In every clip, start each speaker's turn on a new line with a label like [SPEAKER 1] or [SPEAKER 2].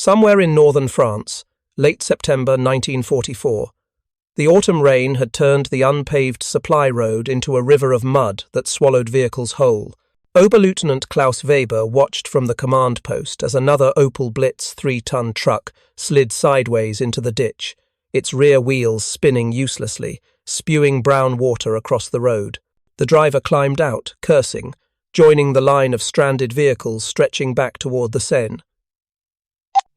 [SPEAKER 1] Somewhere in northern France, late September 1944, the autumn rain had turned the unpaved supply road into a river of mud that swallowed vehicles whole. Oberleutnant Klaus Weber watched from the command post as another Opel Blitz 3-ton truck slid sideways into the ditch, its rear wheels spinning uselessly, spewing brown water across the road. The driver climbed out, cursing, joining the line of stranded vehicles stretching back toward the Seine.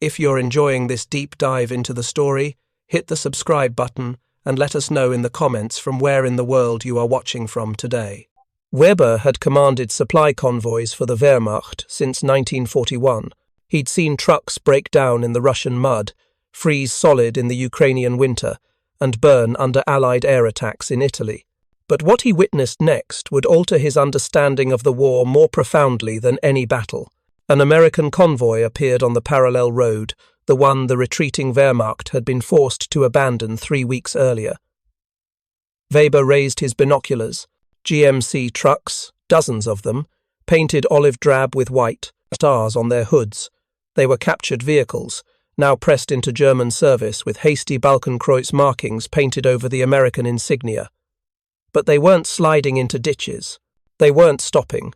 [SPEAKER 1] If you're enjoying this deep dive into the story, hit the subscribe button and let us know in the comments from where in the world you are watching from today. Weber had commanded supply convoys for the Wehrmacht since 1941. He'd seen trucks break down in the Russian mud, freeze solid in the Ukrainian winter, and burn under Allied air attacks in Italy. But what he witnessed next would alter his understanding of the war more profoundly than any battle. An American convoy appeared on the parallel road, the one the retreating Wehrmacht had been forced to abandon 3 weeks earlier. Weber raised his binoculars. GMC trucks, dozens of them, painted olive drab with white, stars on their hoods. They were captured vehicles, now pressed into German service with hasty Balkenkreuz markings painted over the American insignia. But they weren't sliding into ditches. They weren't stopping.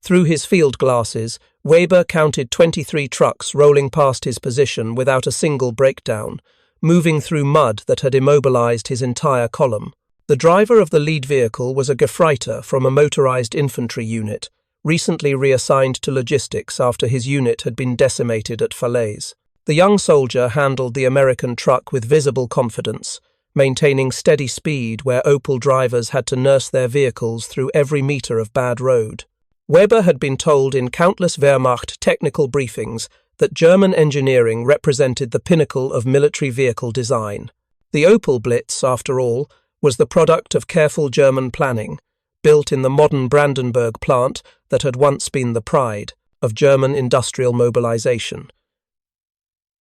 [SPEAKER 1] Through his field glasses, Weber counted 23 trucks rolling past his position without a single breakdown, moving through mud that had immobilized his entire column. The driver of the lead vehicle was a Gefreiter from a motorized infantry unit, recently reassigned to logistics after his unit had been decimated at Falaise. The young soldier handled the American truck with visible confidence, maintaining steady speed where Opel drivers had to nurse their vehicles through every meter of bad road. Weber had been told in countless Wehrmacht technical briefings that German engineering represented the pinnacle of military vehicle design. The Opel Blitz, after all, was the product of careful German planning, built in the modern Brandenburg plant that had once been the pride of German industrial mobilization.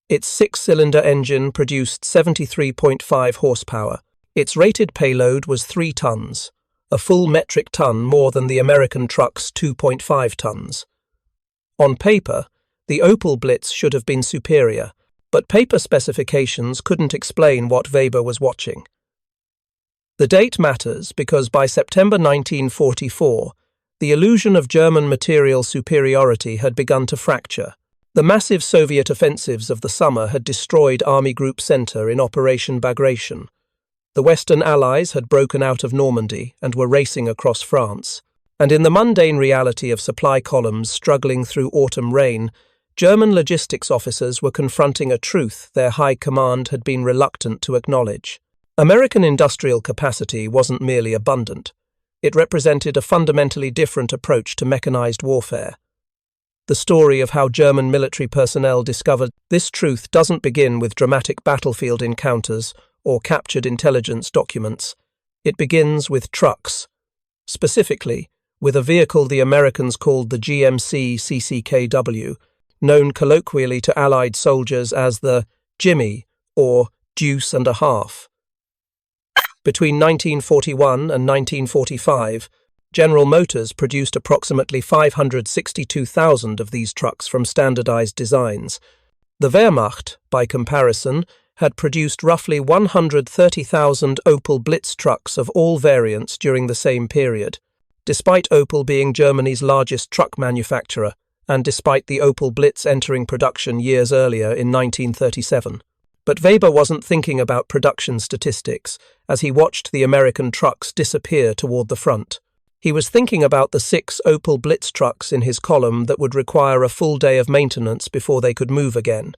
[SPEAKER 1] Its 6-cylinder engine produced 73.5 horsepower. Its rated payload was 3 tons, a full metric ton more than the American truck's 2.5 tons. On paper, the Opel Blitz should have been superior, but paper specifications couldn't explain what Weber was watching. The date matters because by September 1944, the illusion of German material superiority had begun to fracture. The massive Soviet offensives of the summer had destroyed Army Group Center in Operation Bagration. The Western Allies had broken out of Normandy and were racing across France. And in the mundane reality of supply columns struggling through autumn rain, German logistics officers were confronting a truth their high command had been reluctant to acknowledge. American industrial capacity wasn't merely abundant. It represented a fundamentally different approach to mechanized warfare. The story of how German military personnel discovered this truth doesn't begin with dramatic battlefield encounters or captured intelligence documents. It begins with trucks, specifically with a vehicle the Americans called the GMC CCKW, known colloquially to Allied soldiers as the Jimmy or Deuce and a Half. Between 1941 and 1945, General Motors produced approximately 562,000 of these trucks from standardized designs. The Wehrmacht, by comparison, had produced roughly 130,000 Opel Blitz trucks of all variants during the same period, despite Opel being Germany's largest truck manufacturer, and despite the Opel Blitz entering production years earlier in 1937. But Weber wasn't thinking about production statistics as he watched the American trucks disappear toward the front. He was thinking about the 6 Opel Blitz trucks in his column that would require a full day of maintenance before they could move again.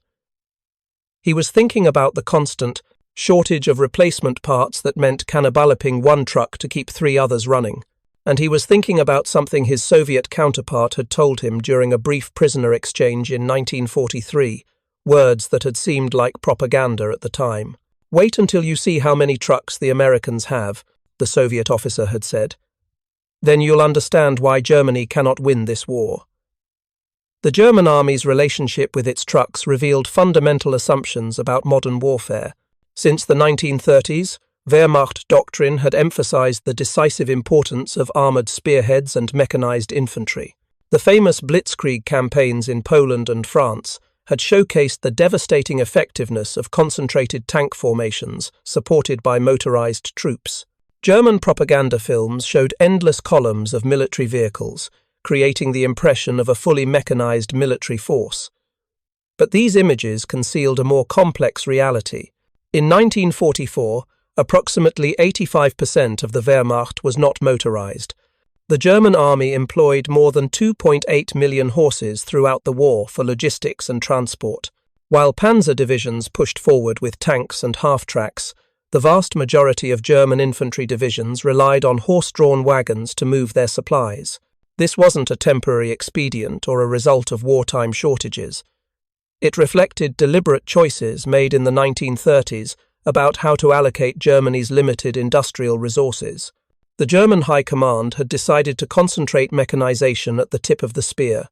[SPEAKER 1] He was thinking about the constant shortage of replacement parts that meant cannibalizing one truck to keep 3 others running. And he was thinking about something his Soviet counterpart had told him during a brief prisoner exchange in 1943, words that had seemed like propaganda at the time. "Wait until you see how many trucks the Americans have," the Soviet officer had said. "Then you'll understand why Germany cannot win this war." The German army's relationship with its trucks revealed fundamental assumptions about modern warfare. Since the 1930s, Wehrmacht doctrine had emphasized the decisive importance of armored spearheads and mechanized infantry. The famous Blitzkrieg campaigns in Poland and France had showcased the devastating effectiveness of concentrated tank formations supported by motorized troops. German propaganda films showed endless columns of military vehicles, creating the impression of a fully mechanized military force. But these images concealed a more complex reality. In 1944, approximately 85% of the Wehrmacht was not motorized. The German army employed more than 2.8 million horses throughout the war for logistics and transport. While panzer divisions pushed forward with tanks and half-tracks, the vast majority of German infantry divisions relied on horse-drawn wagons to move their supplies. This wasn't a temporary expedient or a result of wartime shortages. It reflected deliberate choices made in the 1930s about how to allocate Germany's limited industrial resources. The German High Command had decided to concentrate mechanization at the tip of the spear,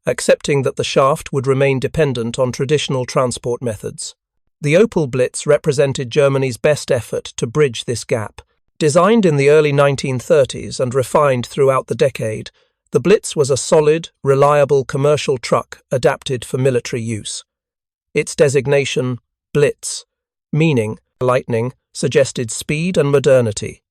[SPEAKER 1] accepting that the shaft would remain dependent on traditional transport methods. The Opel Blitz represented Germany's best effort to bridge this gap. Designed in the early 1930s and refined throughout the decade, the Blitz was a solid, reliable commercial truck adapted for military use. Its designation, Blitz, meaning lightning, suggested speed and modernity.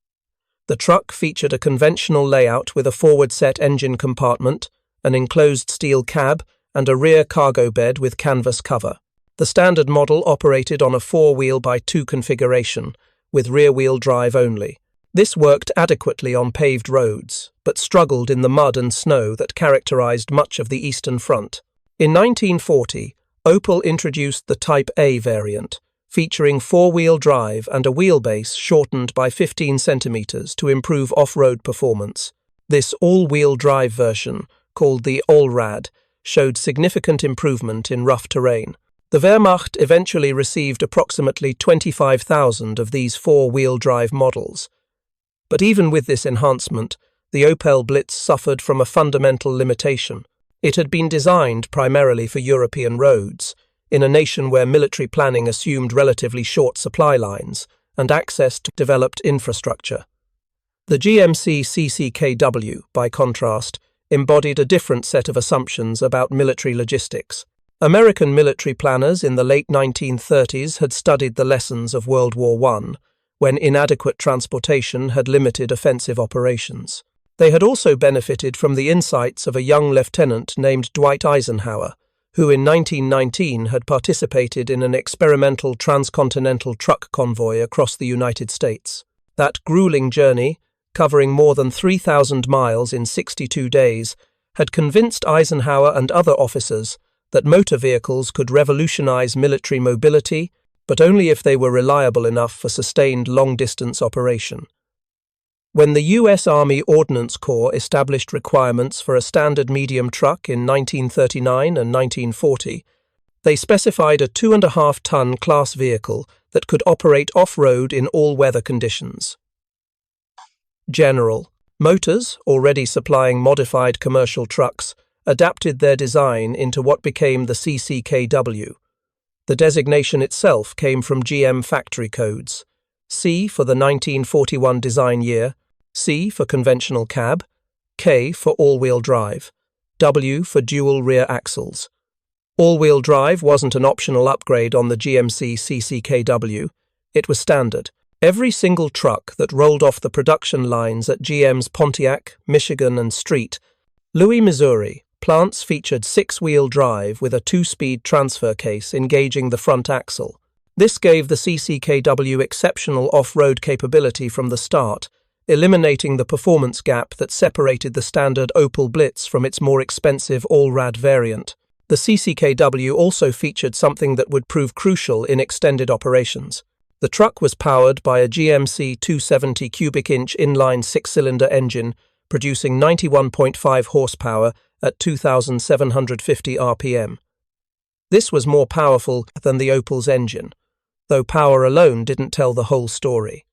[SPEAKER 1] The truck featured a conventional layout with a forward-set engine compartment, an enclosed steel cab, and a rear cargo bed with canvas cover. The standard model operated on a 4-wheel-by-2 configuration, with rear-wheel drive only. This worked adequately on paved roads, but struggled in the mud and snow that characterized much of the Eastern Front. In 1940, Opel introduced the Type A variant, featuring 4-wheel drive and a wheelbase shortened by 15 centimeters to improve off-road performance. This all-wheel drive version, called the Allrad, showed significant improvement in rough terrain. The Wehrmacht eventually received approximately 25,000 of these 4-wheel drive models. But even with this enhancement, the Opel Blitz suffered from a fundamental limitation. It had been designed primarily for European roads, in a nation where military planning assumed relatively short supply lines and access to developed infrastructure. The GMC CCKW, by contrast, embodied a different set of assumptions about military logistics. American military planners in the late 1930s had studied the lessons of World War I, when inadequate transportation had limited offensive operations. They had also benefited from the insights of a young lieutenant named Dwight Eisenhower, who in 1919 had participated in an experimental transcontinental truck convoy across the United States. That grueling journey, covering more than 3,000 miles in 62 days, had convinced Eisenhower and other officers that motor vehicles could revolutionize military mobility, but only if they were reliable enough for sustained long-distance operation. When the U.S. Army Ordnance Corps established requirements for a standard medium truck in 1939 and 1940, they specified a 2.5-ton class vehicle that could operate off-road in all weather conditions. General Motors, already supplying modified commercial trucks, adapted their design into what became the CCKW. The designation itself came from GM factory codes: C for the 1941 design year, C for conventional cab, K for all-wheel drive, W for dual rear axles. All-wheel drive wasn't an optional upgrade on the GMC CCKW, it was standard. Every single truck that rolled off the production lines at GM's Pontiac, Michigan and Louis, Missouri, plants featured 6-wheel drive with a 2-speed transfer case engaging the front axle. This gave the CCKW exceptional off-road capability from the start, eliminating the performance gap that separated the standard Opel Blitz from its more expensive Allrad variant. The CCKW also featured something that would prove crucial in extended operations. The truck was powered by a GMC 270 cubic-inch inline 6-cylinder engine, producing 91.5 horsepower at 2,750 RPM. This was more powerful than the Opel's engine, though power alone didn't tell the whole story.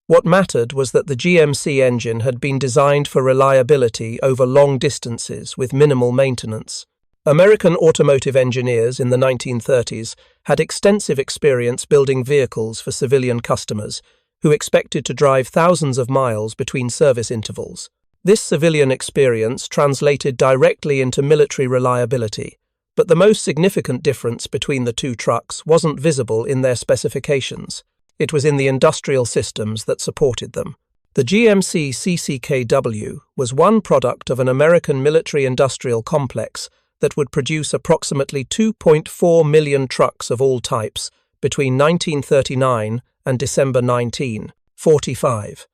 [SPEAKER 1] What mattered was that the GMC engine had been designed for reliability over long distances with minimal maintenance. American automotive engineers in the 1930s had extensive experience building vehicles for civilian customers who expected to drive thousands of miles between service intervals. This civilian experience translated directly into military reliability, But the most significant difference between the two trucks wasn't visible in their specifications. It was in the industrial systems that supported them. The GMC CCKW was one product of an American military-industrial complex that would produce approximately 2.4 million trucks of all types between 1939 and December 1945.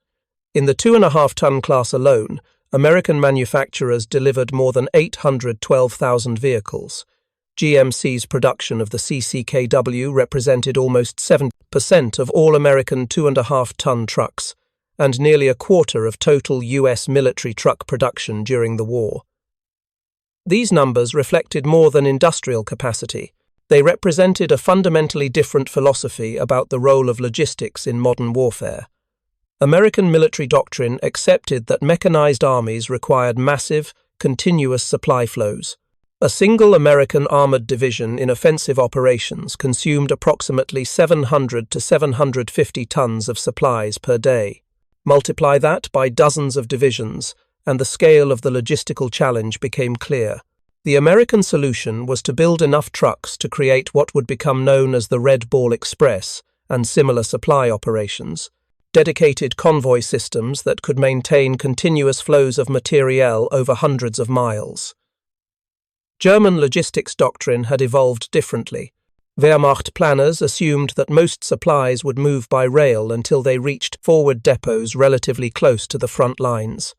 [SPEAKER 1] In the 2.5-ton class alone, American manufacturers delivered more than 812,000 vehicles. GMC's production of the CCKW represented almost 7% of all American 2.5-ton trucks, and nearly a quarter of total US military truck production during the war. These numbers reflected more than industrial capacity. They represented a fundamentally different philosophy about the role of logistics in modern warfare. American military doctrine accepted that mechanized armies required massive, continuous supply flows. A single American armored division in offensive operations consumed approximately 700 to 750 tons of supplies per day. Multiply that by dozens of divisions, and the scale of the logistical challenge became clear. The American solution was to build enough trucks to create what would become known as the Red Ball Express and similar supply operations, dedicated convoy systems that could maintain continuous flows of materiel over hundreds of miles. German logistics doctrine had evolved differently. Wehrmacht planners assumed that most supplies would move by rail until they reached forward depots relatively close to the front lines.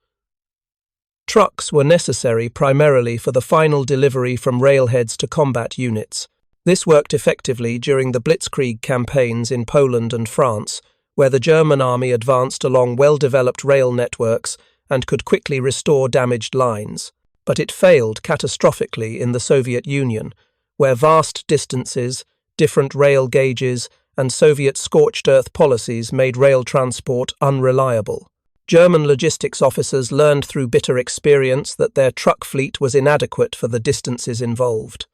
[SPEAKER 1] Trucks were necessary primarily for the final delivery from railheads to combat units. This worked effectively during the Blitzkrieg campaigns in Poland and France, where the German army advanced along well-developed rail networks and could quickly restore damaged lines. But it failed catastrophically in the Soviet Union, where vast distances, different rail gauges, and Soviet scorched earth policies made rail transport unreliable. German logistics officers learned through bitter experience that their truck fleet was inadequate for the distances involved.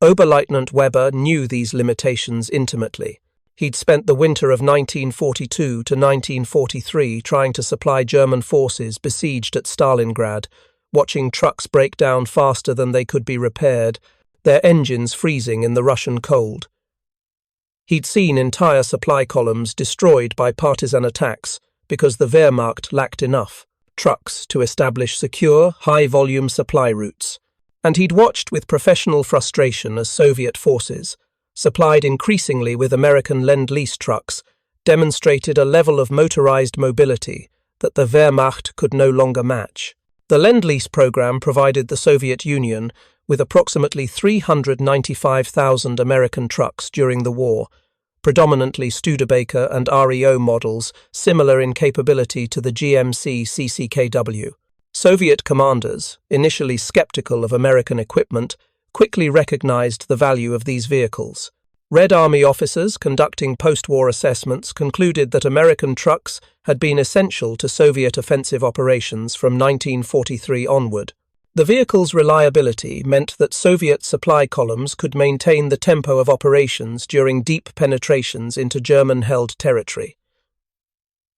[SPEAKER 1] Oberleutnant Weber knew these limitations intimately. He'd spent the winter of 1942 to 1943 trying to supply German forces besieged at Stalingrad, watching trucks break down faster than they could be repaired, their engines freezing in the Russian cold. He'd seen entire supply columns destroyed by partisan attacks because the Wehrmacht lacked enough trucks to establish secure, high-volume supply routes. And he'd watched with professional frustration as Soviet forces, supplied increasingly with American Lend-Lease trucks, demonstrated a level of motorized mobility that the Wehrmacht could no longer match. The Lend-Lease program provided the Soviet Union with approximately 395,000 American trucks during the war, predominantly Studebaker and REO models similar in capability to the GMC CCKW. Soviet commanders, initially skeptical of American equipment, quickly recognized the value of these vehicles. Red Army officers conducting post-war assessments concluded that American trucks had been essential to Soviet offensive operations from 1943 onward. The vehicle's reliability meant that Soviet supply columns could maintain the tempo of operations during deep penetrations into German-held territory.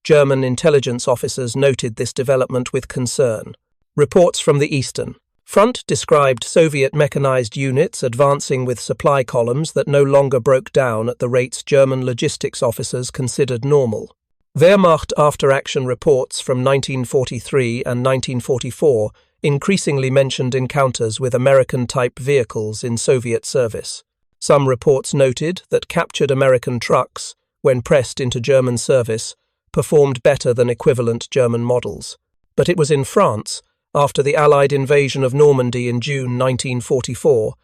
[SPEAKER 1] German intelligence officers noted this development with concern. Reports from the Eastern Front described Soviet mechanized units advancing with supply columns that no longer broke down at the rates German logistics officers considered normal. Wehrmacht after-action reports from 1943 and 1944 increasingly mentioned encounters with American-type vehicles in Soviet service. Some reports noted that captured American trucks, when pressed into German service, performed better than equivalent German models. But it was in France, after the Allied invasion of Normandy in June 1944,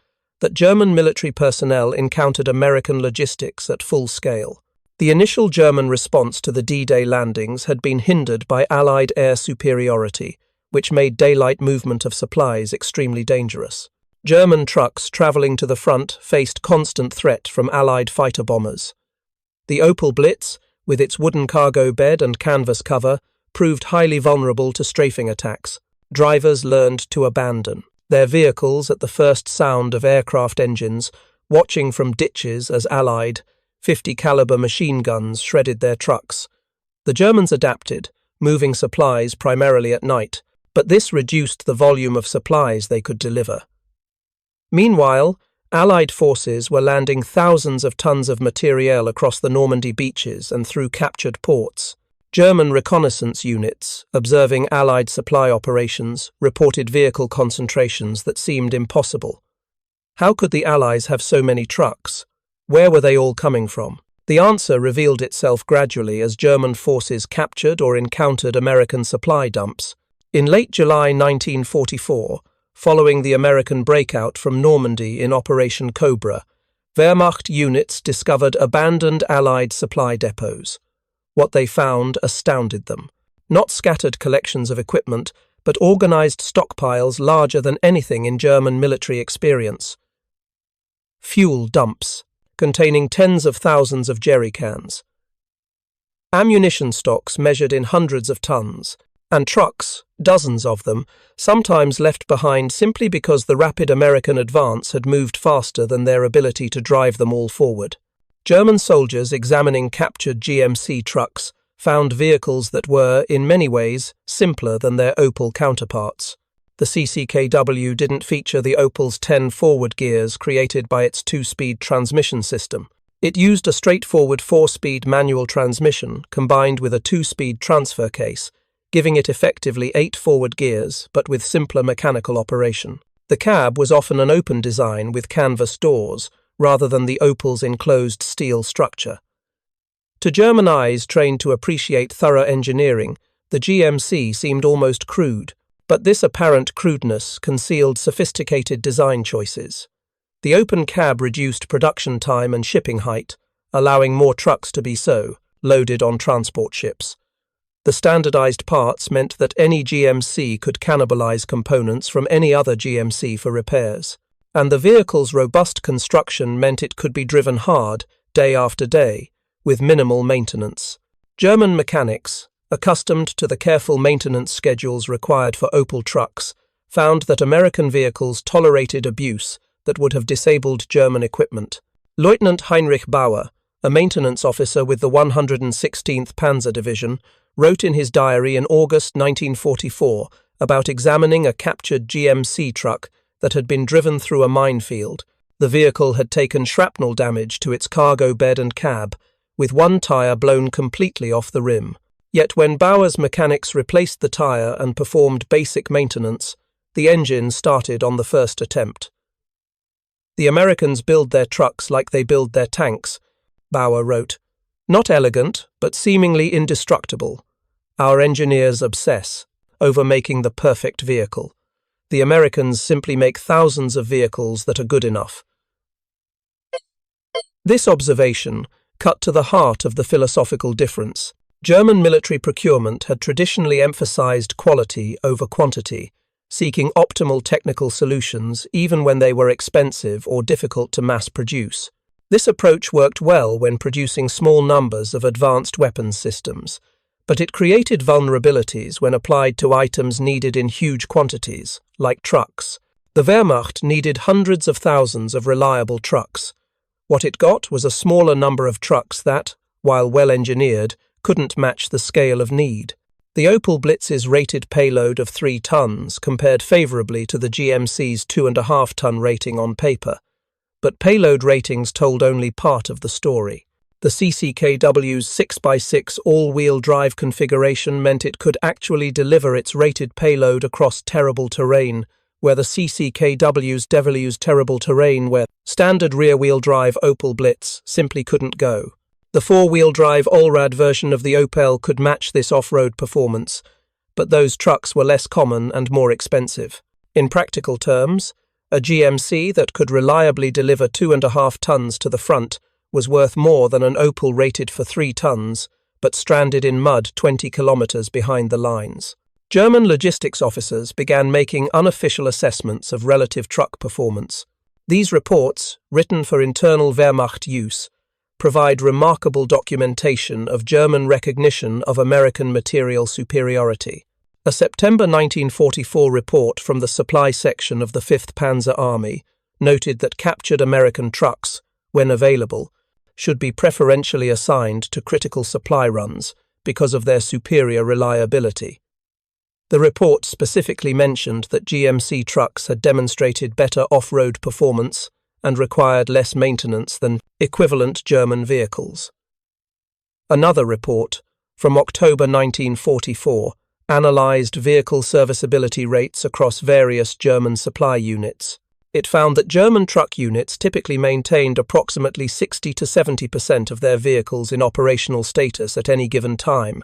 [SPEAKER 1] that German military personnel encountered American logistics at full scale. The initial German response to the D-Day landings had been hindered by Allied air superiority, which made daylight movement of supplies extremely dangerous. German trucks travelling to the front faced constant threat from Allied fighter bombers. The Opel Blitz, with its wooden cargo bed and canvas cover, proved highly vulnerable to strafing attacks. Drivers learned to abandon their vehicles at the first sound of aircraft engines, watching from ditches as Allied 50-caliber machine guns shredded their trucks. The Germans adapted, moving supplies primarily at night, but this reduced the volume of supplies they could deliver. Meanwhile, Allied forces were landing thousands of tons of materiel across the Normandy beaches and through captured ports. German reconnaissance units, observing Allied supply operations, reported vehicle concentrations that seemed impossible. How could the Allies have so many trucks? Where were they all coming from? The answer revealed itself gradually as German forces captured or encountered American supply dumps. In late July 1944, following the American breakout from Normandy in Operation Cobra, Wehrmacht units discovered abandoned Allied supply depots. What they found astounded them. Not scattered collections of equipment, but organized stockpiles larger than anything in German military experience. Fuel dumps, containing tens of thousands of jerry cans. Ammunition stocks measured in hundreds of tons. And trucks, dozens of them, sometimes left behind simply because the rapid American advance had moved faster than their ability to drive them all forward. German soldiers examining captured GMC trucks found vehicles that were, in many ways, simpler than their Opel counterparts. The CCKW didn't feature the Opel's 10 forward gears created by its 2-speed transmission system. It used a straightforward 4-speed manual transmission combined with a 2-speed transfer case, giving it effectively 8 forward gears, but with simpler mechanical operation. The cab was often an open design with canvas doors, rather than the Opel's enclosed steel structure. To German eyes trained to appreciate thorough engineering, the GMC seemed almost crude, but this apparent crudeness concealed sophisticated design choices. The open cab reduced production time and shipping height, allowing more trucks to be loaded on transport ships. The standardized parts meant that any GMC could cannibalize components from any other GMC for repairs, and the vehicle's robust construction meant it could be driven hard, day after day, with minimal maintenance. German mechanics, accustomed to the careful maintenance schedules required for Opel trucks, found that American vehicles tolerated abuse that would have disabled German equipment. Lieutenant Heinrich Bauer, a maintenance officer with the 116th Panzer Division, wrote in his diary in August 1944 about examining a captured GMC truck that had been driven through a minefield. The vehicle had taken shrapnel damage to its cargo bed and cab, with one tire blown completely off the rim. Yet when Bauer's mechanics replaced the tire and performed basic maintenance, the engine started on the first attempt. The Americans build their trucks like they build their tanks, Bauer wrote. Not elegant, but seemingly indestructible. Our engineers obsess over making the perfect vehicle. The Americans simply make thousands of vehicles that are good enough. This observation cut to the heart of the philosophical difference. German military procurement had traditionally emphasized quality over quantity, seeking optimal technical solutions even when they were expensive or difficult to mass produce. This approach worked well when producing small numbers of advanced weapons systems, but it created vulnerabilities when applied to items needed in huge quantities, like trucks. The Wehrmacht needed hundreds of thousands of reliable trucks. What it got was a smaller number of trucks that, while well-engineered, couldn't match the scale of need. The Opel Blitz's rated payload of 3 tons compared favorably to the GMC's 2.5-ton rating on paper. But payload ratings told only part of the story. The CCKW's 6x6 all-wheel drive configuration meant it could actually deliver its rated payload across terrible terrain, where the CCKW's devil's terrible terrain where standard rear-wheel drive Opel Blitz simply couldn't go. The 4-wheel drive Allrad version of the Opel could match this off-road performance, but those trucks were less common and more expensive. In practical terms, a GMC that could reliably deliver 2.5 tons to the front was worth more than an Opel rated for 3 tons, but stranded in mud 20 kilometers behind the lines. German logistics officers began making unofficial assessments of relative truck performance. These reports, written for internal Wehrmacht use, provide remarkable documentation of German recognition of American material superiority. A September 1944 report from the supply section of the 5th Panzer Army noted that captured American trucks, when available, should be preferentially assigned to critical supply runs because of their superior reliability. The report specifically mentioned that GMC trucks had demonstrated better off-road performance and required less maintenance than equivalent German vehicles. Another report, from October 1944, analysed vehicle serviceability rates across various German supply units. It found that German truck units typically maintained approximately 60 to 70% of their vehicles in operational status at any given time,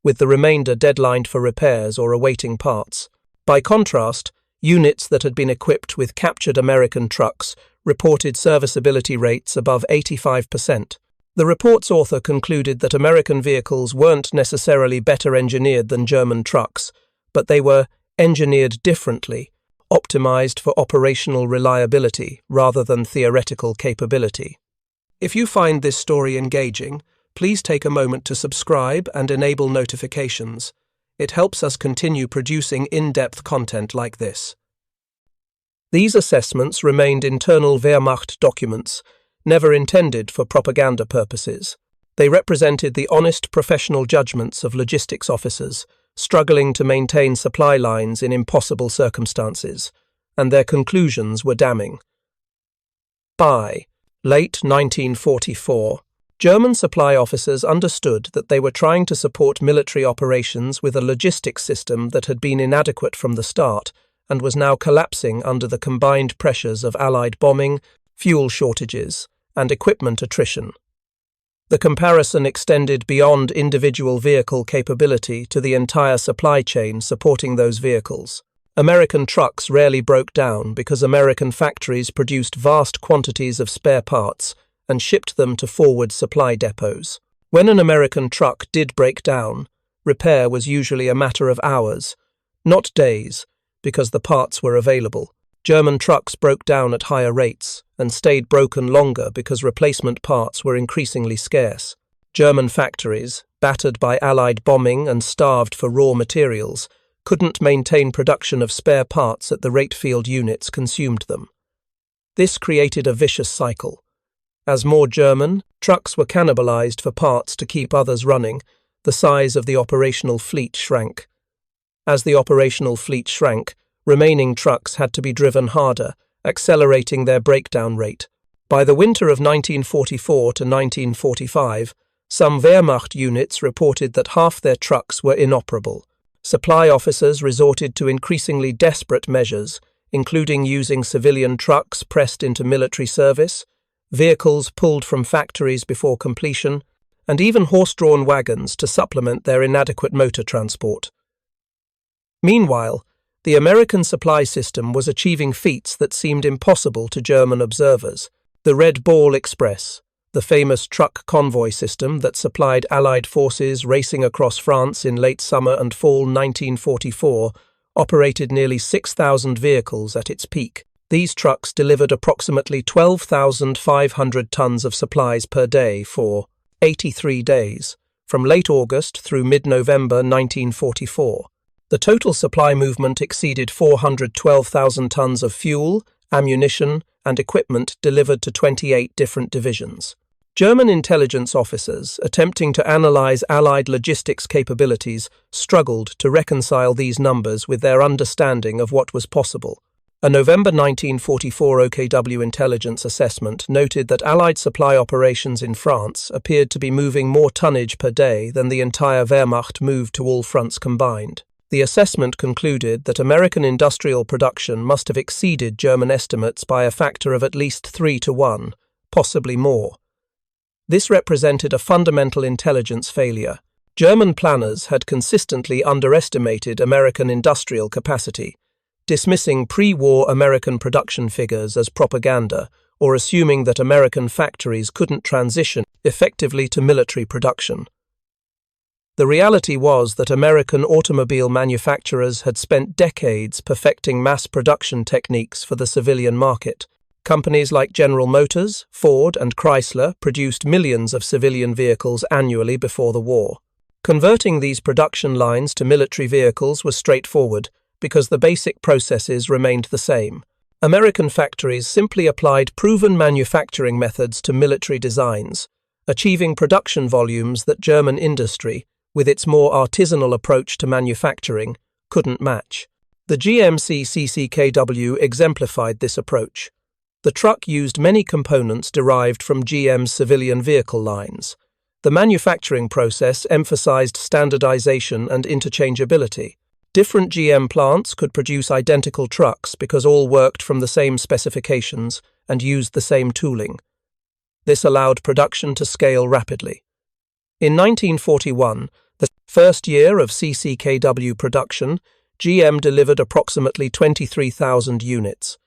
[SPEAKER 1] with the remainder deadlined for repairs or awaiting parts. By contrast, units that had been equipped with captured American trucks reported serviceability rates above 85%. The report's author concluded that American vehicles weren't necessarily better engineered than German trucks, but they were engineered differently, optimized for operational reliability rather than theoretical capability. If you find this story engaging, please take a moment to subscribe and enable notifications. It helps us continue producing in-depth content like this. These assessments remained internal Wehrmacht documents, never intended for propaganda purposes. They represented the honest professional judgments of logistics officers, struggling to maintain supply lines in impossible circumstances, and their conclusions were damning. By late 1944, German supply officers understood that they were trying to support military operations with a logistics system that had been inadequate from the start and was now collapsing under the combined pressures of Allied bombing, fuel shortages, and equipment attrition. The comparison extended beyond individual vehicle capability to the entire supply chain supporting those vehicles. American trucks rarely broke down because American factories produced vast quantities of spare parts and shipped them to forward supply depots. When an American truck did break down, repair was usually a matter of hours, not days, because the parts were available. German trucks broke down at higher rates and stayed broken longer because replacement parts were increasingly scarce. German factories, battered by Allied bombing and starved for raw materials, couldn't maintain production of spare parts at the rate field units consumed them. This created a vicious cycle. As more German trucks were cannibalized for parts to keep others running, the size of the operational fleet shrank. As the operational fleet shrank, remaining trucks had to be driven harder, accelerating their breakdown rate. By the winter of 1944 to 1945, some Wehrmacht units reported that half their trucks were inoperable. Supply officers resorted to increasingly desperate measures, including using civilian trucks pressed into military service, vehicles pulled from factories before completion, and even horse-drawn wagons to supplement their inadequate motor transport. Meanwhile, the American supply system was achieving feats that seemed impossible to German observers. The Red Ball Express, the famous truck convoy system that supplied Allied forces racing across France in late summer and fall 1944, operated nearly 6,000 vehicles at its peak. These trucks delivered approximately 12,500 tons of supplies per day for 83 days, from late August through mid-November 1944. The total supply movement exceeded 412,000 tons of fuel, ammunition, and equipment delivered to 28 different divisions. German intelligence officers, attempting to analyze Allied logistics capabilities, struggled to reconcile these numbers with their understanding of what was possible. A November 1944 OKW intelligence assessment noted that Allied supply operations in France appeared to be moving more tonnage per day than the entire Wehrmacht moved to all fronts combined. The assessment concluded that American industrial production must have exceeded German estimates by a factor of at least 3 to 1, possibly more. This represented a fundamental intelligence failure. German planners had consistently underestimated American industrial capacity, dismissing pre-war American production figures as propaganda or assuming that American factories couldn't transition effectively to military production. The reality was that American automobile manufacturers had spent decades perfecting mass production techniques for the civilian market. Companies like General Motors, Ford, and Chrysler produced millions of civilian vehicles annually before the war. Converting these production lines to military vehicles was straightforward because the basic processes remained the same. American factories simply applied proven manufacturing methods to military designs, achieving production volumes that German industry, with its more artisanal approach to manufacturing, couldn't match. The GMC CCKW exemplified this approach. The truck used many components derived from GM's civilian vehicle lines. The manufacturing process emphasized standardization and interchangeability. Different GM plants could produce identical trucks because all worked from the same specifications and used the same tooling. This allowed production to scale rapidly. In 1941, the first year of CCKW production, GM delivered approximately 23,000 units.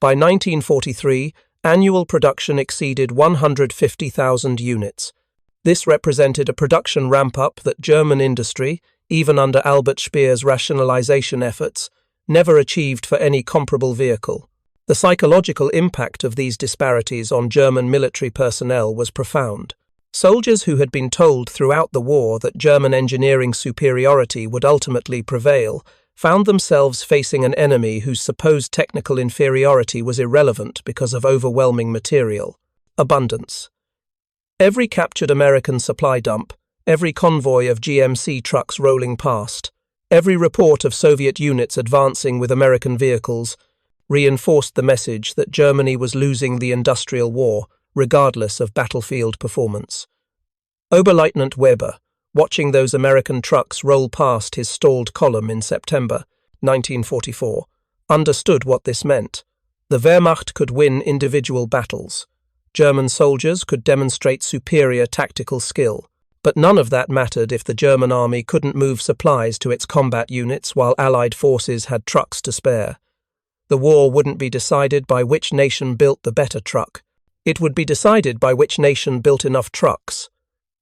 [SPEAKER 1] By 1943, annual production exceeded 150,000 units. This represented a production ramp-up that German industry, even under Albert Speer's rationalization efforts, never achieved for any comparable vehicle. The psychological impact of these disparities on German military personnel was profound. Soldiers who had been told throughout the war that German engineering superiority would ultimately prevail found themselves facing an enemy whose supposed technical inferiority was irrelevant because of overwhelming material abundance. Every captured American supply dump, every convoy of GMC trucks rolling past, every report of Soviet units advancing with American vehicles reinforced the message that Germany was losing the industrial war, regardless of battlefield performance. Oberleutnant Weber, watching those American trucks roll past his stalled column in September 1944, understood what this meant. The Wehrmacht could win individual battles. German soldiers could demonstrate superior tactical skill, but none of that mattered if the German army couldn't move supplies to its combat units while Allied forces had trucks to spare. The war wouldn't be decided by which nation built the better truck. It would be decided by which nation built enough trucks,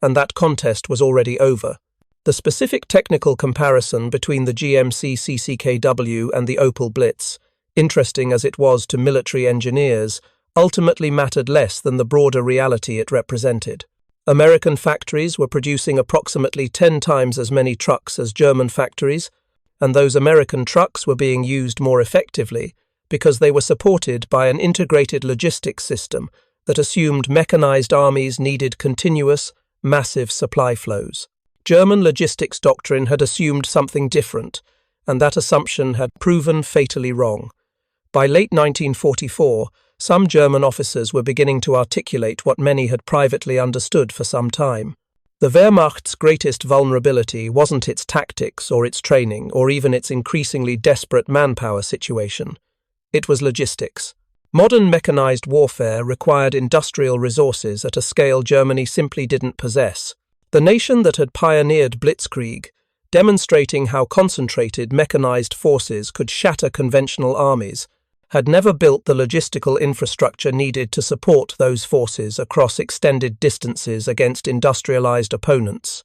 [SPEAKER 1] and that contest was already over. The specific technical comparison between the GMC CCKW and the Opel Blitz, interesting as it was to military engineers, ultimately mattered less than the broader reality it represented. American factories were producing approximately 10 times as many trucks as German factories, and those American trucks were being used more effectively because they were supported by an integrated logistics system that assumed mechanized armies needed continuous, massive supply flows. German logistics doctrine had assumed something different, and that assumption had proven fatally wrong. By late 1944, some German officers were beginning to articulate what many had privately understood for some time. The Wehrmacht's greatest vulnerability wasn't its tactics or its training or even its increasingly desperate manpower situation. It was logistics. Modern mechanized warfare required industrial resources at a scale Germany simply didn't possess. The nation that had pioneered Blitzkrieg, demonstrating how concentrated mechanized forces could shatter conventional armies, had never built the logistical infrastructure needed to support those forces across extended distances against industrialized opponents.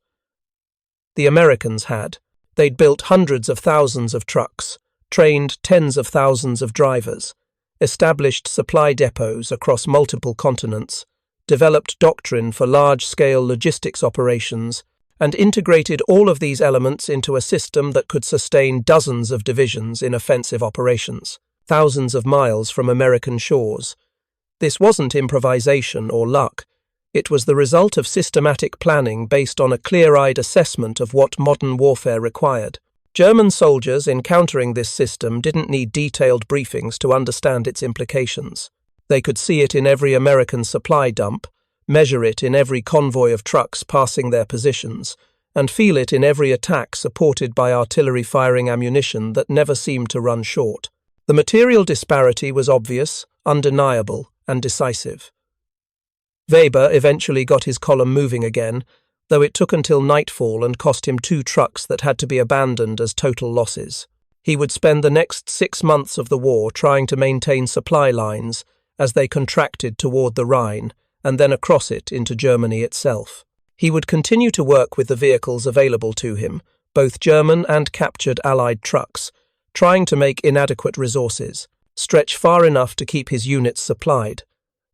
[SPEAKER 1] The Americans had. They'd built hundreds of thousands of trucks, trained tens of thousands of drivers, established supply depots across multiple continents, developed doctrine for large-scale logistics operations, and integrated all of these elements into a system that could sustain dozens of divisions in offensive operations, thousands of miles from American shores. This wasn't improvisation or luck. It was the result of systematic planning based on a clear-eyed assessment of what modern warfare required. German soldiers encountering this system didn't need detailed briefings to understand its implications. They could see it in every American supply dump, measure it in every convoy of trucks passing their positions, and feel it in every attack supported by artillery firing ammunition that never seemed to run short. The material disparity was obvious, undeniable, and decisive. Weber eventually got his column moving again, though it took until nightfall and cost him 2 trucks that had to be abandoned as total losses. He would spend the next 6 months of the war trying to maintain supply lines as they contracted toward the Rhine and then across it into Germany itself. He would continue to work with the vehicles available to him, both German and captured Allied trucks, trying to make inadequate resources stretch far enough to keep his units supplied,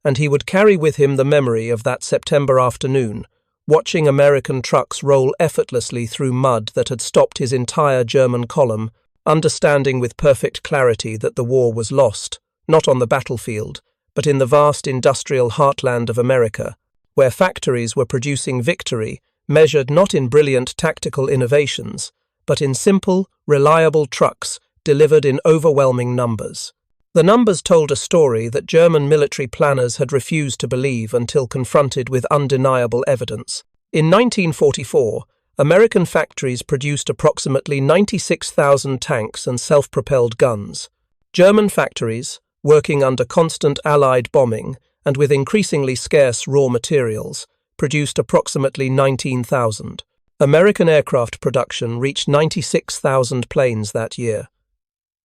[SPEAKER 1] and he would carry with him the memory of that September afternoon, watching American trucks roll effortlessly through mud that had stopped his entire German column, understanding with perfect clarity that the war was lost, not on the battlefield, but in the vast industrial heartland of America, where factories were producing victory, measured not in brilliant tactical innovations, but in simple, reliable trucks delivered in overwhelming numbers. The numbers told a story that German military planners had refused to believe until confronted with undeniable evidence. In 1944, American factories produced approximately 96,000 tanks and self-propelled guns. German factories, working under constant Allied bombing and with increasingly scarce raw materials, produced approximately 19,000. American aircraft production reached 96,000 planes that year.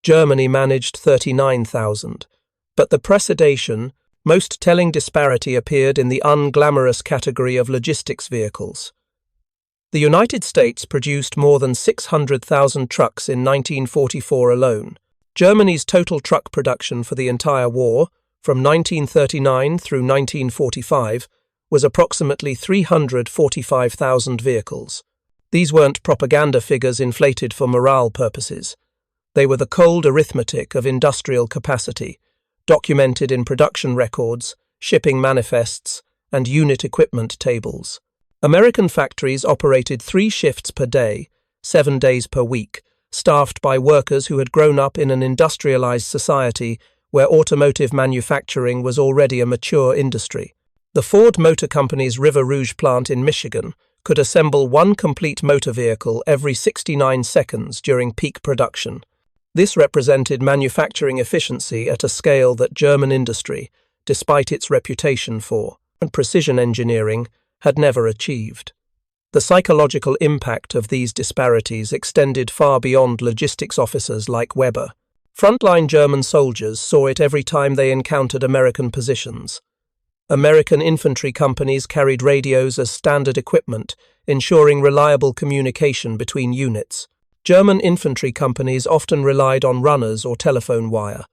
[SPEAKER 1] Germany managed 39,000. But the precedation, most telling disparity appeared in the unglamorous category of logistics vehicles. The United States produced more than 600,000 trucks in 1944 alone. Germany's total truck production for the entire war, from 1939 through 1945, was approximately 345,000 vehicles. These weren't propaganda figures inflated for morale purposes. They were the cold arithmetic of industrial capacity, documented in production records, shipping manifests, and unit equipment tables. American factories operated 3 shifts per day, 7 days per week, staffed by workers who had grown up in an industrialized society where automotive manufacturing was already a mature industry. The Ford Motor Company's River Rouge plant in Michigan could assemble 1 complete motor vehicle every 69 seconds during peak production. This represented manufacturing efficiency at a scale that German industry, despite its reputation for precision engineering, had never achieved. The psychological impact of these disparities extended far beyond logistics officers like Weber. Frontline German soldiers saw it every time they encountered American positions. American infantry companies carried radios as standard equipment, ensuring reliable communication between units. German infantry companies often relied on runners or telephone wire.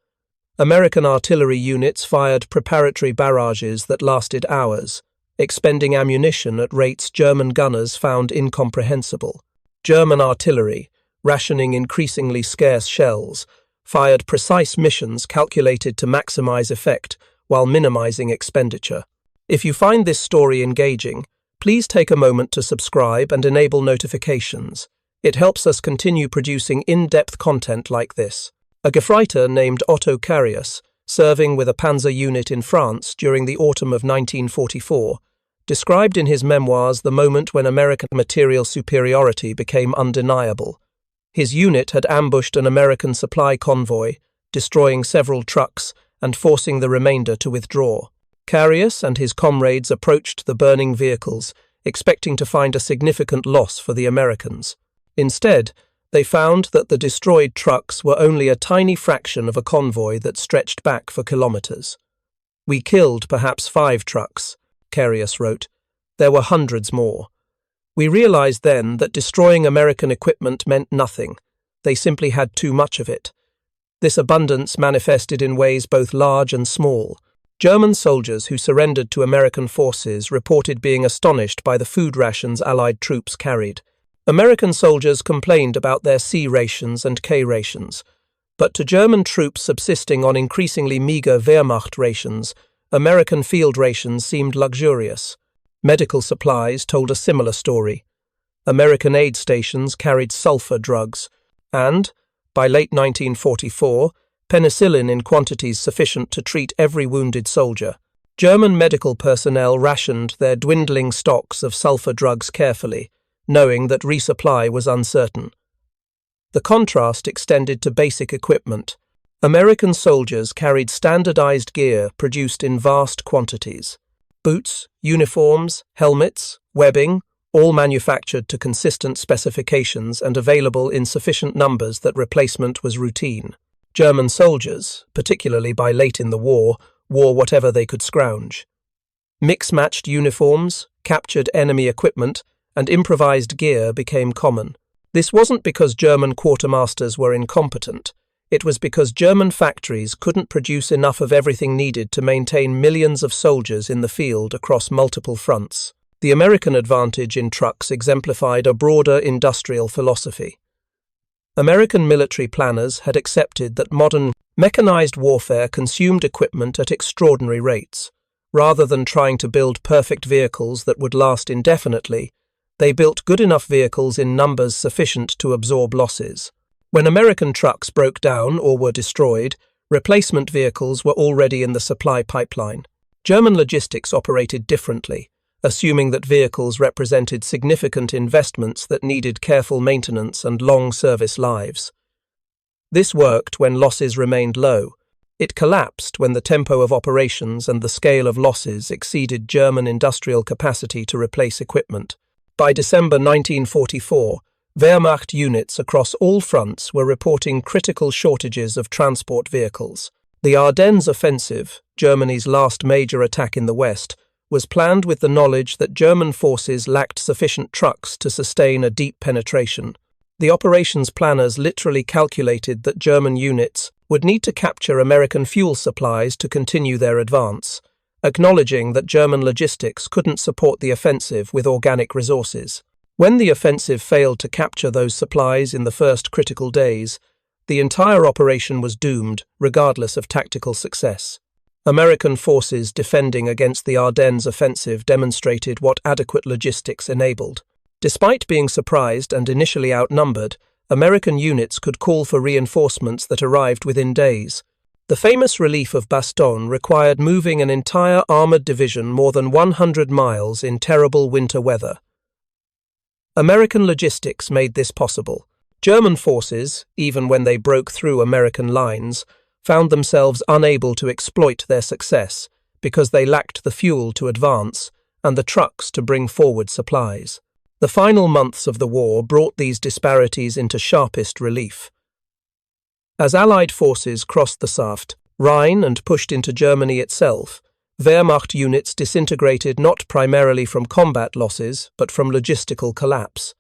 [SPEAKER 1] American artillery units fired preparatory barrages that lasted hours, expending ammunition at rates German gunners found incomprehensible. German artillery, rationing increasingly scarce shells, fired precise missions calculated to maximize effect while minimizing expenditure. If you find this story engaging, please take a moment to subscribe and enable notifications. It helps us continue producing in-depth content like this. A Gefreiter named Otto Carius, serving with a panzer unit in France during the autumn of 1944, described in his memoirs the moment when American material superiority became undeniable. His unit had ambushed an American supply convoy, destroying several trucks and forcing the remainder to withdraw. Carius and his comrades approached the burning vehicles, expecting to find a significant loss for the Americans. Instead, they found that the destroyed trucks were only a tiny fraction of a convoy that stretched back for kilometers. "We killed perhaps 5 trucks," Carius wrote. "There were hundreds more. We realized then that destroying American equipment meant nothing. They simply had too much of it. This abundance manifested in ways both large and small. German soldiers who surrendered to American forces reported being astonished by the food rations Allied troops carried. American soldiers complained about their C rations and K rations, but to German troops subsisting on increasingly meager Wehrmacht rations, American field rations seemed luxurious. Medical supplies told a similar story. American aid stations carried sulfur drugs, and, by late 1944, penicillin in quantities sufficient to treat every wounded soldier. German medical personnel rationed their dwindling stocks of sulfur drugs carefully, knowing that resupply was uncertain. The contrast extended to basic equipment. American soldiers carried standardized gear produced in vast quantities. Boots, uniforms, helmets, webbing, all manufactured to consistent specifications and available in sufficient numbers that replacement was routine. German soldiers, particularly by late in the war, wore whatever they could scrounge. Mix-matched uniforms, captured enemy equipment, and improvised gear became common. This wasn't because German quartermasters were incompetent. It was because German factories couldn't produce enough of everything needed to maintain millions of soldiers in the field across multiple fronts. The American advantage in trucks exemplified a broader industrial philosophy. American military planners had accepted that modern mechanized warfare consumed equipment at extraordinary rates. Rather than trying to build perfect vehicles that would last indefinitely, They built good enough vehicles in numbers sufficient to absorb losses. When American trucks broke down or were destroyed, replacement vehicles were already in the supply pipeline. German logistics operated differently, assuming that vehicles represented significant investments that needed careful maintenance and long service lives. This worked when losses remained low. It collapsed when the tempo of operations and the scale of losses exceeded German industrial capacity to replace equipment. By December 1944, Wehrmacht units across all fronts were reporting critical shortages of transport vehicles. The Ardennes offensive, Germany's last major attack in the West, was planned with the knowledge that German forces lacked sufficient trucks to sustain a deep penetration. The operations planners literally calculated that German units would need to capture American fuel supplies to continue their advance, acknowledging that German logistics couldn't support the offensive with organic resources. When the offensive failed to capture those supplies in the first critical days, the entire operation was doomed, regardless of tactical success. American forces defending against the Ardennes offensive demonstrated what adequate logistics enabled. Despite being surprised and initially outnumbered, American units could call for reinforcements that arrived within days. The famous relief of Bastogne required moving an entire armored division more than 100 miles in terrible winter weather. American logistics made this possible. German forces, even when they broke through American lines, found themselves unable to exploit their success because they lacked the fuel to advance and the trucks to bring forward supplies. The final months of the war brought these disparities into sharpest relief. As Allied forces crossed the Saft, Rhine and pushed into Germany itself, Wehrmacht units disintegrated not primarily from combat losses, but from logistical collapse.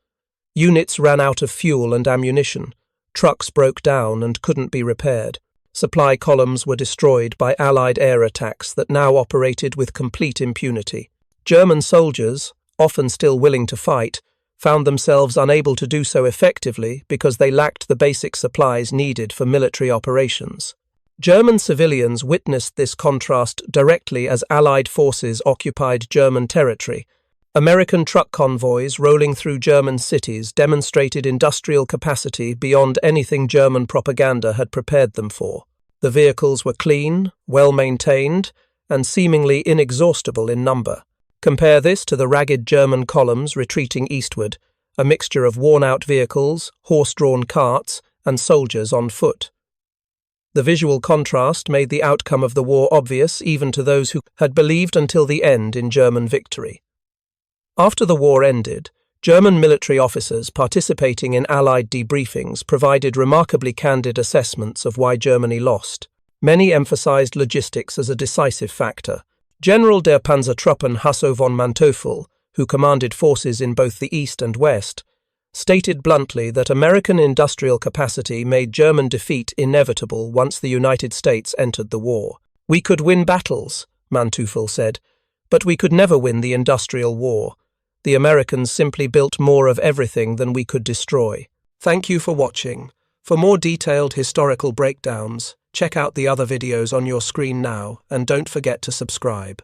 [SPEAKER 1] Units ran out of fuel and ammunition. Trucks broke down and couldn't be repaired. Supply columns were destroyed by Allied air attacks that now operated with complete impunity. German soldiers, often still willing to fight, found themselves unable to do so effectively because they lacked the basic supplies needed for military operations. German civilians witnessed this contrast directly as Allied forces occupied German territory. American truck convoys rolling through German cities demonstrated industrial capacity beyond anything German propaganda had prepared them for. The vehicles were clean, well-maintained, and seemingly inexhaustible in number. Compare this to the ragged German columns retreating eastward, a mixture of worn-out vehicles, horse-drawn carts, and soldiers on foot. The visual contrast made the outcome of the war obvious even to those who had believed until the end in German victory. After the war ended, German military officers participating in Allied debriefings provided remarkably candid assessments of why Germany lost. Many emphasized logistics as a decisive factor. General der Panzertruppen Hasso von Manteuffel, who commanded forces in both the East and West, stated bluntly that American industrial capacity made German defeat inevitable once the United States entered the war. "We could win battles," Manteuffel said, "but we could never win the industrial war. The Americans simply built more of everything than we could destroy." Thank you for watching. For more detailed historical breakdowns, check out the other videos on your screen now and don't forget to subscribe.